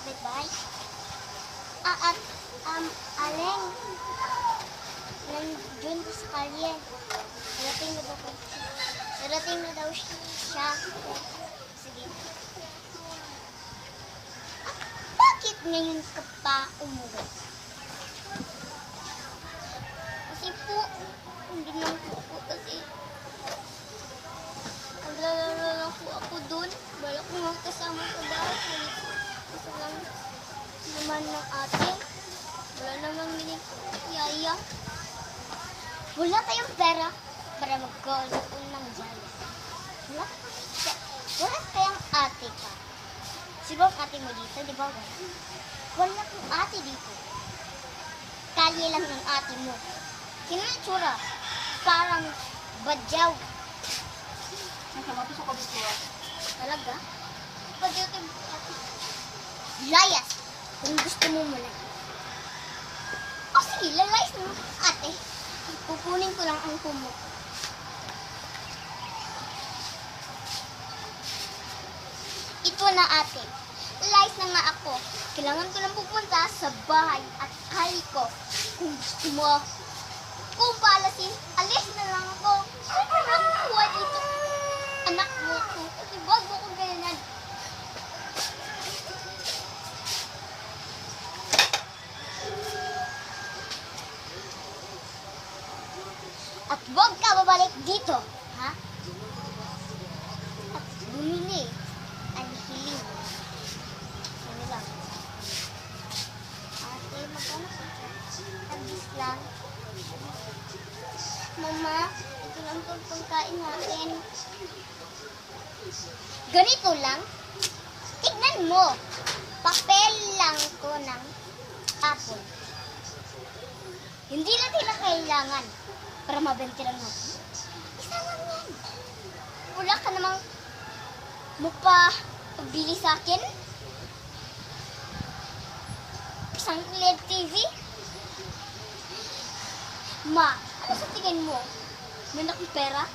kapitbahay. At, Aleng, nandiyon sa kalye. Darating na daw siya. Sige. Bakit ngayon ka pa umuwi? Kasi po, hindi lang po kasi naglalaro lang po ako dun. Wala ko nga kasama sa bahay. Kasi lang naman ng ate. Wala namang yaya. Wala tayong pera para mag-goal ng jaya. Wala kayang ate ka. Siguro ate mo dito, di ba? Wala kang ate dito. Kalye lang ng ate mo. Kinatsura. Parang badyaw. Sama to sa kabiswa. Talaga? Badyaw tayo ate. Layas. Kung gusto mo muna. O sige, lalayas mo ate. Kukunin ko lang ang kumo. Ito na ate. Lalayas na nga ako. Kailangan ko lang pupunta sa bahay at kali ko. Kung gusto mo. Kung palasin, alis na lang ako. Siyempre lang kuha dito. Anak mo ko. Kasi bago ko ganyan. At huwag ka babalik dito, ha? At bumili ang hiling. Ano lang? Ate, magkano po? Tagis lang. Mama, ito lang itong pagkain natin. Ganito lang? Tignan mo. Papel lang ko ng apple. Hindi na sila kailangan para mabenta lang natin. Isa lang yan. Wala ka namang pabili sa akin? Isang LED TV? Ma, ano sa tingin mo? May akong pera?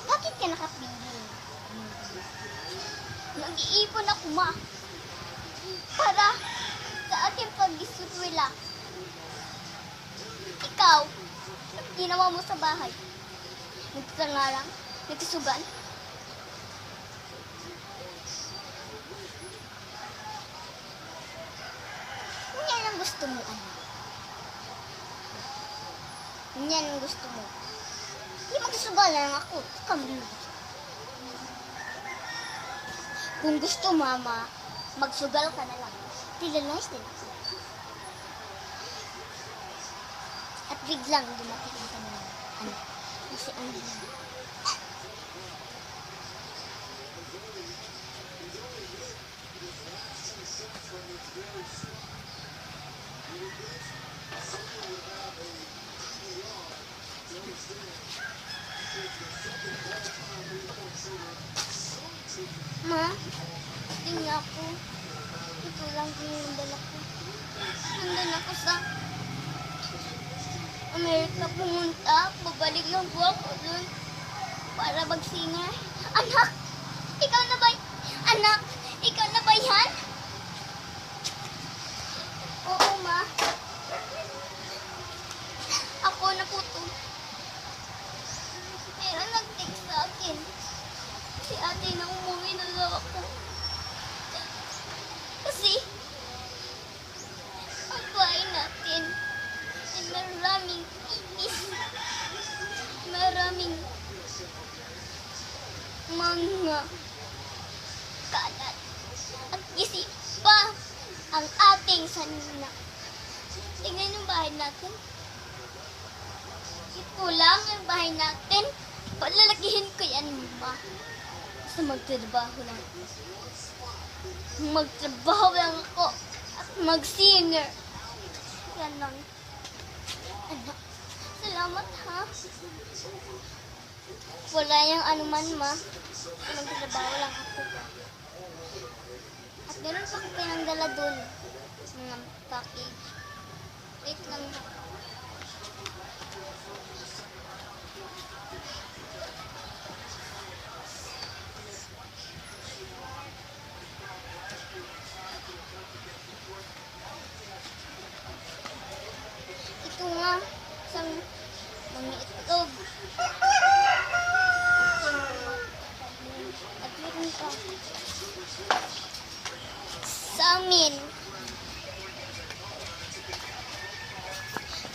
Bakit ka nakapili? Nag-iipon ako, ma. Para sa ating pag-isutwila. Ikaw, ginawa mo sa bahay. Nagsangarang, nagsugan. Kung yan ang gusto mo, ano? Kung yan ang gusto mo. Hindi magsugal lang ako. Kambi. Kung gusto, mama, magsugal ka na lang. Tilalayas din ako. At biglang dumating ang kanilang anak. Kasi ang bilang. Ma, hindi ako. Ito lang yung dala ko. Nandun ako sa Amerika pumunta. Babalik lang po ako dun para mag-singer. Anak! Ikaw na ba? Anak! Ikaw na ba yan? Oo, ma. Ako na po to. Pero nag-text sa akin. Si ate na umuwi na daw ako. Kasi, ang bahay natin ay maraming itis. Maraming mga kalat. At isip pa ang ating sanina. Tingnan yung bahay natin. Ito lang ang bahay natin. Palalakihin ko yan, ma. Basta magtrabaho lang. Magtrabaho lang ako. At mag-singer. Yan lang. Anak, salamat ha. Wala yung anuman, ma. Magtrabaho lang ako. At meron pa ko pinangdala dun. Mga package. Wait lang.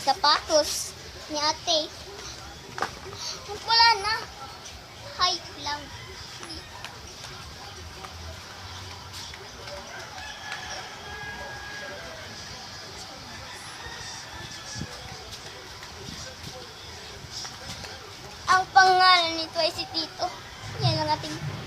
sapatos ni ate. Wala na. Hype lang. Ang pangalan nito ay si Tito. Yan ang ating